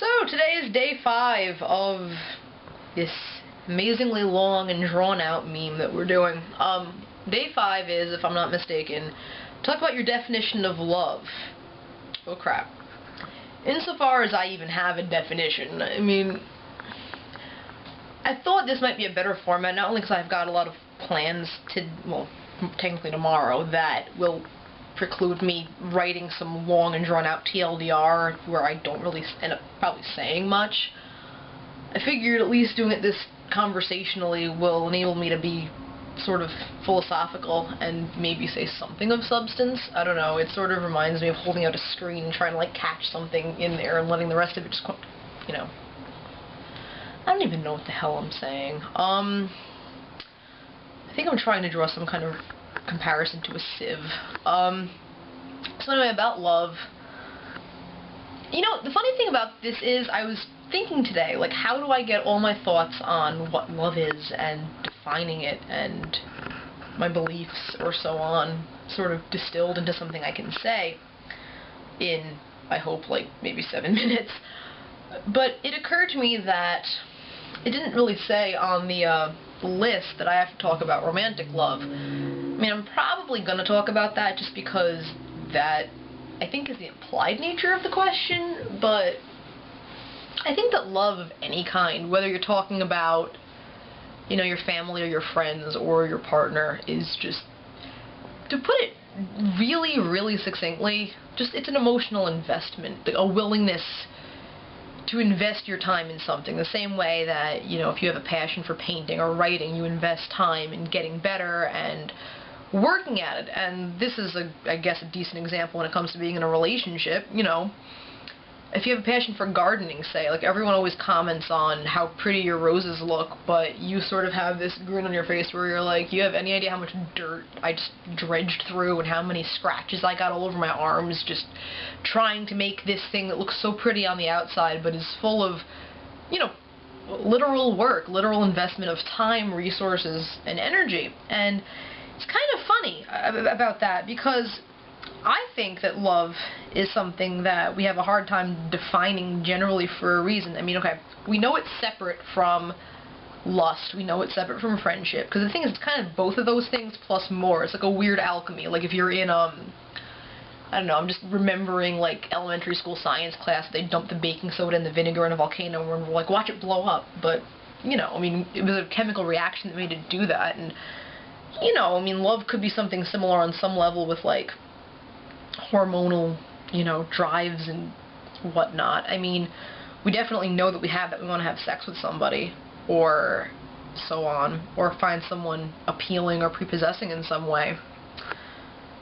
So today is day 5 of this amazingly long and drawn-out meme that we're doing. Day 5 is, if I'm not mistaken, talk about your definition of love. Oh crap. Insofar as I even have a definition, I mean, I thought this might be a better format, not only because I've got a lot of plans to, well, technically tomorrow, that will preclude me writing some long and drawn-out TLDR where I don't really end up probably saying much. I figured at least doing it this conversationally will enable me to be sort of philosophical and maybe say something of substance. I don't know, it sort of reminds me of holding out a screen and trying to like catch something in there and letting the rest of it just, you know. I don't even know what the hell I'm saying. I think I'm trying to draw some kind of comparison to a sieve. So anyway, about love. You know, the funny thing about this is, I was thinking today, like, how do I get all my thoughts on what love is, and defining it, and my beliefs, or so on, sort of distilled into something I can say in, I hope, like, maybe 7 minutes. But it occurred to me that it didn't really say on the list that I have to talk about romantic love. I mean, I'm probably going to talk about that just because that, I think, is the implied nature of the question, but I think that love of any kind, whether you're talking about, you know, your family or your friends or your partner, is just, to put it really, really succinctly, just, it's an emotional investment, a willingness to invest your time in something, the same way that, you know, if you have a passion for painting or writing, you invest time in getting better and working at it. And this is, I guess, a decent example when it comes to being in a relationship. You know, if you have a passion for gardening, say, like, everyone always comments on how pretty your roses look, but you sort of have this grin on your face where you're like, you have any idea how much dirt I just dredged through and how many scratches I got all over my arms just trying to make this thing that looks so pretty on the outside but is full of, you know, literal work, literal investment of time, resources, and energy. And it's kind of funny about that, because I think that love is something that we have a hard time defining generally for a reason. I mean, okay, we know it's separate from lust, we know it's separate from friendship, because the thing is, it's kind of both of those things plus more. It's like a weird alchemy. Like if you're in, I don't know, I'm just remembering, like, elementary school science class, they dumped the baking soda and the vinegar in a volcano and were like, watch it blow up. But, you know, I mean, it was a chemical reaction that made it do that, and, you know, I mean, love could be something similar on some level with, like, hormonal, you know, drives and whatnot. I mean, we definitely know that we have that. We want to have sex with somebody, or so on, or find someone appealing or prepossessing in some way.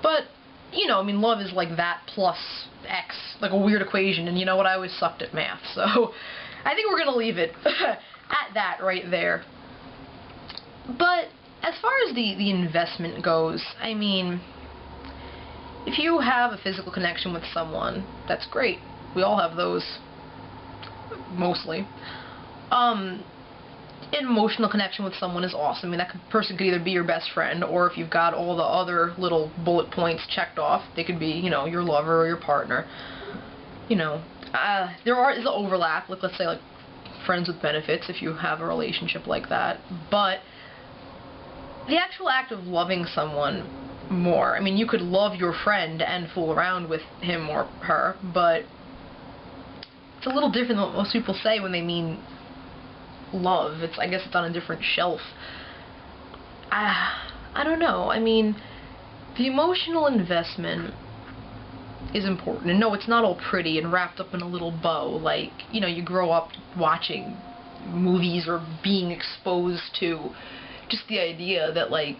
But, you know, I mean, love is like that plus X, like a weird equation, and you know what, I always sucked at math, so I think we're gonna leave it at that right there. But as far as the investment goes, I mean, if you have a physical connection with someone, that's great. We all have those, mostly. An emotional connection with someone is awesome. I mean, that person could either be your best friend, or if you've got all the other little bullet points checked off, they could be, you know, your lover or your partner. You know, there is an overlap, like, let's say, like, friends with benefits, if you have a relationship like that. But the actual act of loving someone more, I mean, you could love your friend and fool around with him or her, but it's a little different than what most people say when they mean love. It's, I guess it's on a different shelf. I don't know. I mean, the emotional investment is important. And no, it's not all pretty and wrapped up in a little bow. Like, you know, you grow up watching movies or being exposed to just the idea that, like,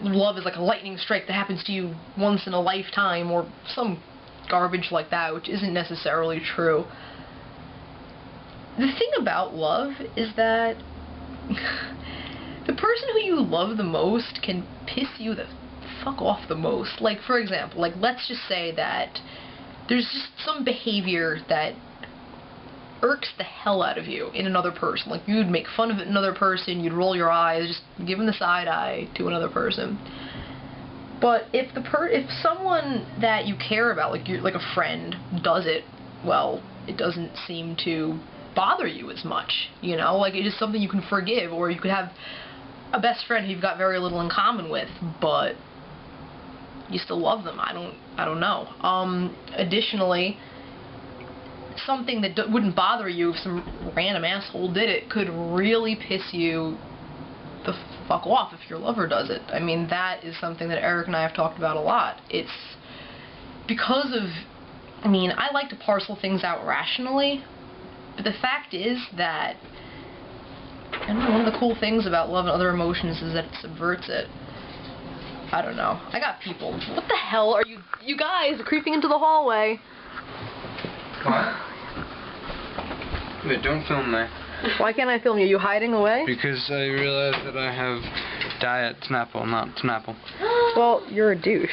love is like a lightning strike that happens to you once in a lifetime, or some garbage like that, which isn't necessarily true. The thing about love is that the person who you love the most can piss you the fuck off the most. Like, for example, like, let's just say that there's just some behavior that irks the hell out of you in another person. Like, you'd make fun of another person, you'd roll your eyes, just give them the side eye to another person. But if someone that you care about, like a friend, does it, well, it doesn't seem to bother you as much, you know? Like, it is something you can forgive, or you could have a best friend who you've got very little in common with, but you still love them. I don't know. Additionally, something that wouldn't bother you if some random asshole did it could really piss you the fuck off if your lover does it. I mean, that is something that Eric and I have talked about a lot. It's because of, I mean, I like to parcel things out rationally, but the fact is that, I don't know, one of the cool things about love and other emotions is that it subverts it. I don't know. I got people. What the hell are you guys creeping into the hallway? What? Wait, don't film me. Why can't I film you? You hiding away? Because I realized that I have Diet Snapple, not Snapple. Well, you're a douche.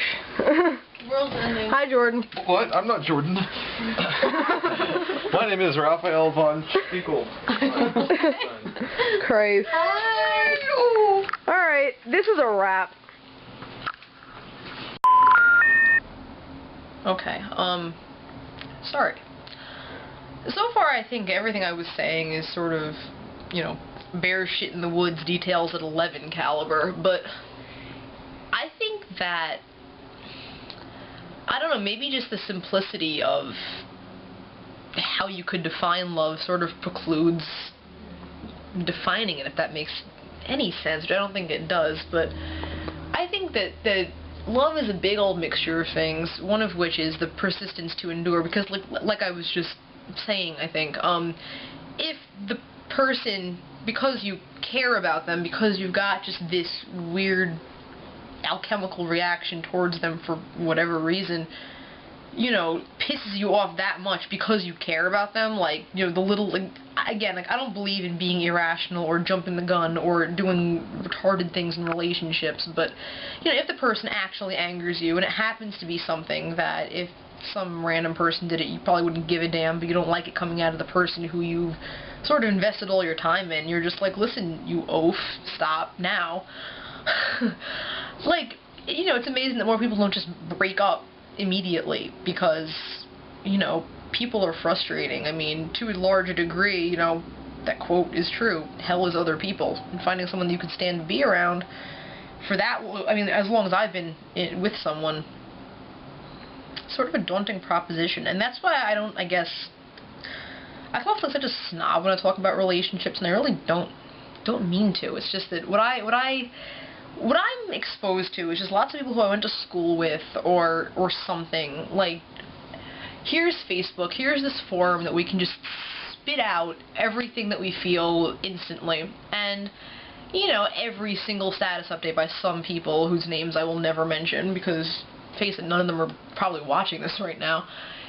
World's ending. Hi, Jordan. What? I'm not Jordan. My name is Raphael von Spiegel. Christ. Alright, this is a wrap. Okay, sorry. So far, I think everything I was saying is sort of, you know, bear shit in the woods details at 11 caliber, but I think that, I don't know, maybe just the simplicity of how you could define love sort of precludes defining it, if that makes any sense, which I don't think it does, but I think that love is a big old mixture of things, one of which is the persistence to endure, because like I was just saying, I think, if the person, because you care about them, because you've got just this weird alchemical reaction towards them for whatever reason, you know, pisses you off that much because you care about them, like, you know, the little, like, again, like, I don't believe in being irrational or jumping the gun or doing retarded things in relationships, but, you know, if the person actually angers you, and it happens to be something that if some random person did it, you probably wouldn't give a damn, but you don't like it coming out of the person who you've sort of invested all your time in, you're just like, listen, you oaf, stop now. Like, you know, it's amazing that more people don't just break up immediately, because, you know, people are frustrating. I mean, to a large degree, you know, that quote is true. Hell is other people. And finding someone that you can stand to be around, for that, I mean, as long as I've been with someone, sort of a daunting proposition. And that's why I don't, I guess, I come off like such a snob when I talk about relationships, and I really don't mean to. It's just that what I'm exposed to is just lots of people who I went to school with, or something. Like, here's Facebook, here's this forum that we can just spit out everything that we feel instantly, and, you know, every single status update by some people whose names I will never mention, because, face it, none of them are probably watching this right now.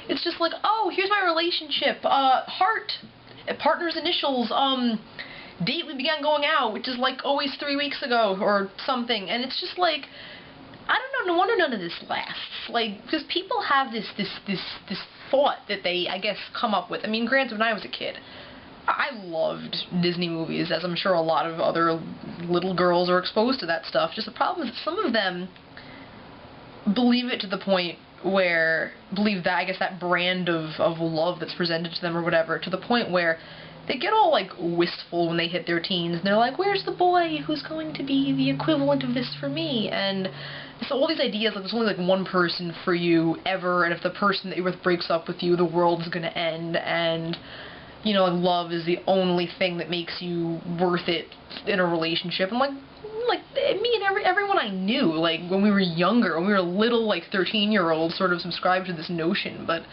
It's just like, oh, here's my relationship, heart, partner's initials, date we began going out, which is like always 3 weeks ago or something, and it's just like, I don't know, no wonder none of this lasts. Like, because people have this thought that they, I guess, come up with. I mean, granted, when I was a kid, I loved Disney movies, as I'm sure a lot of other little girls are exposed to that stuff. Just the problem is that some of them believe it to the point where, believe that, I guess, that brand of love that's presented to them or whatever, to the point where they get all, like, wistful when they hit their teens, and they're like, where's the boy who's going to be the equivalent of this for me? And so all these ideas, like, there's only, like, one person for you ever, and if the person that you're with breaks up with you, the world's gonna end, and, you know, like, love is the only thing that makes you worth it in a relationship. And, like, me and everyone I knew, like, when we were younger, when we were little, like, 13-year-olds, sort of subscribed to this notion, but,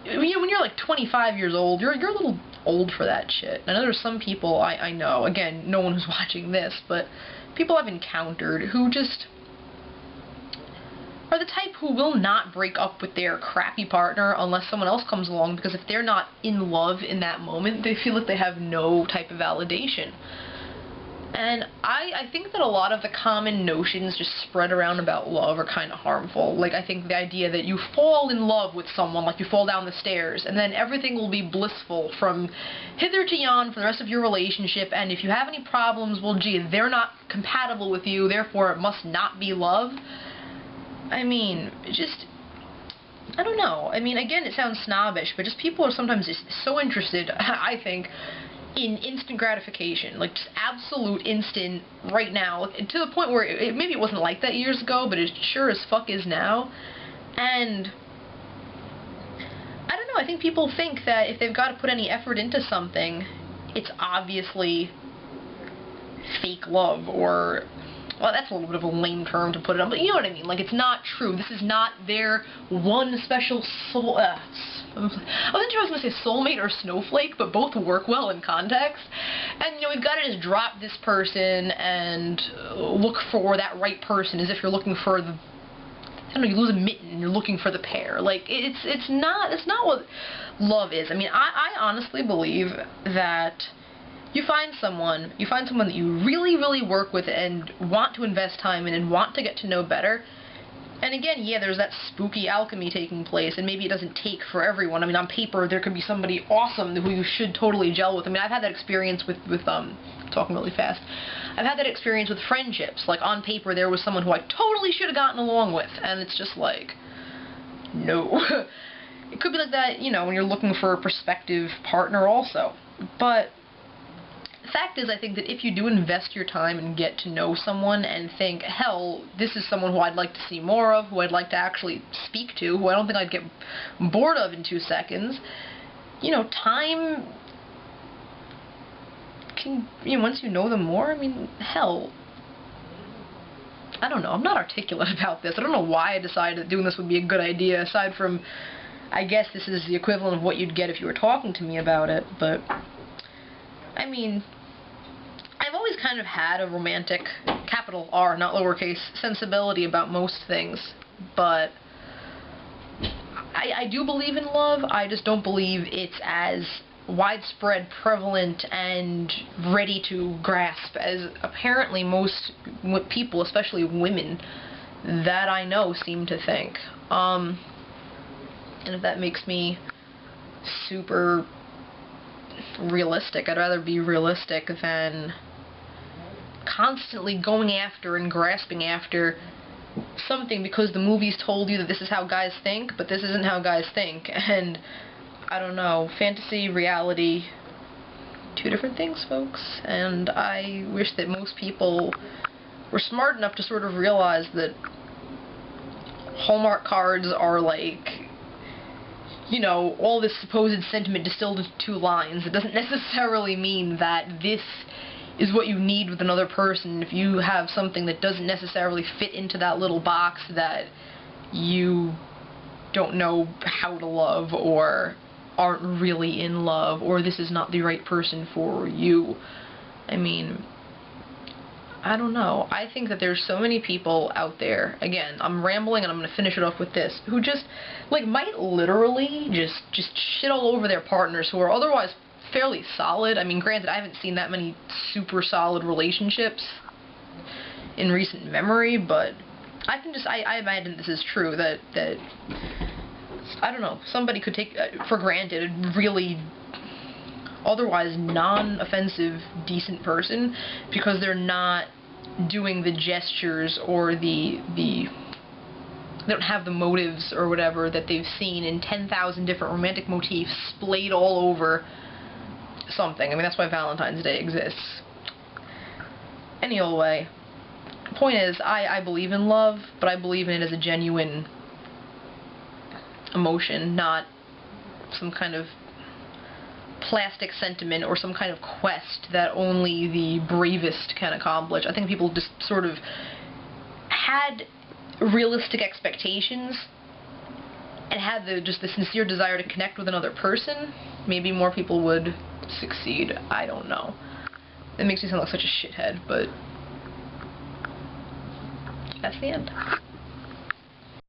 you know, when you're, like, 25 years old, you're a little old for that shit. I know there's some people I know, again, no one who's watching this, but people I've encountered who just are the type who will not break up with their crappy partner unless someone else comes along, because if they're not in love in that moment, they feel like they have no type of validation. And I think that a lot of the common notions just spread around about love are kind of harmful. Like, I think the idea that you fall in love with someone, like you fall down the stairs, and then everything will be blissful from hither to yon for the rest of your relationship, and if you have any problems, well, gee, they're not compatible with you, therefore it must not be love. I mean, just, I don't know. I mean, again, it sounds snobbish, but just people are sometimes just so interested, I think, in instant gratification. Like, just absolute instant, right now. To the point where maybe it wasn't like that years ago, but it sure as fuck is now. And I don't know, I think people think that if they've got to put any effort into something, it's obviously fake love, or, well, that's a little bit of a lame term to put it on, but you know what I mean. Like, it's not true. This is not their one special soul. I wasn't sure I was going to say soulmate or snowflake, but both work well in context. And, you know, we've got to just drop this person and look for that right person as if you're looking for the, I don't know, you lose a mitten and you're looking for the pear. Like, it's not what love is. I mean, I honestly believe that you find someone that you really, really work with and want to invest time in and want to get to know better. And again, yeah, there's that spooky alchemy taking place, and maybe it doesn't take for everyone. I mean, on paper, there could be somebody awesome who you should totally gel with. I mean, I've had that experience with talking really fast. I've had that experience with friendships. Like, on paper, there was someone who I totally should have gotten along with, and it's just like, no. It could be like that, you know, when you're looking for a prospective partner also. But the fact is, I think that if you do invest your time and get to know someone and think, hell, this is someone who I'd like to see more of, who I'd like to actually speak to, who I don't think I'd get bored of in 2 seconds, you know, time can, you know, once you know them more, I mean, hell, I don't know, I'm not articulate about this. I don't know why I decided that doing this would be a good idea, aside from, I guess this is the equivalent of what you'd get if you were talking to me about it, but I mean, I've always kind of had a romantic, capital R, not lowercase, sensibility about most things, but I do believe in love. I just don't believe it's as widespread, prevalent, and ready to grasp as apparently most people, especially women, that I know seem to think. And if that makes me super realistic, I'd rather be realistic than constantly going after and grasping after something because the movies told you that this is how guys think, but this isn't how guys think. And I don't know, fantasy, reality, 2 different things, folks. And I wish that most people were smart enough to sort of realize that Hallmark cards are like, you know, all this supposed sentiment distilled into 2 lines. It doesn't necessarily mean that this is what you need with another person. If you have something that doesn't necessarily fit into that little box, that you don't know how to love, or aren't really in love, or this is not the right person for you. I mean, I don't know. I think that there's so many people out there, again, I'm rambling and I'm going to finish it off with this, who just, like, might literally just shit all over their partners who are otherwise fairly solid. I mean, granted, I haven't seen that many super solid relationships in recent memory, but I imagine this is true, that I don't know, somebody could take for granted a really otherwise non-offensive, decent person because they're not doing the gestures or they don't have the motives or whatever that they've seen in 10,000 different romantic motifs splayed all over something. I mean, that's why Valentine's Day exists. Any old way. Point is, I believe in love, but I believe in it as a genuine emotion, not some kind of plastic sentiment or some kind of quest that only the bravest can accomplish. I think people just sort of had realistic expectations and had just the sincere desire to connect with another person. Maybe more people would succeed. I don't know. It makes me sound like such a shithead, but that's the end.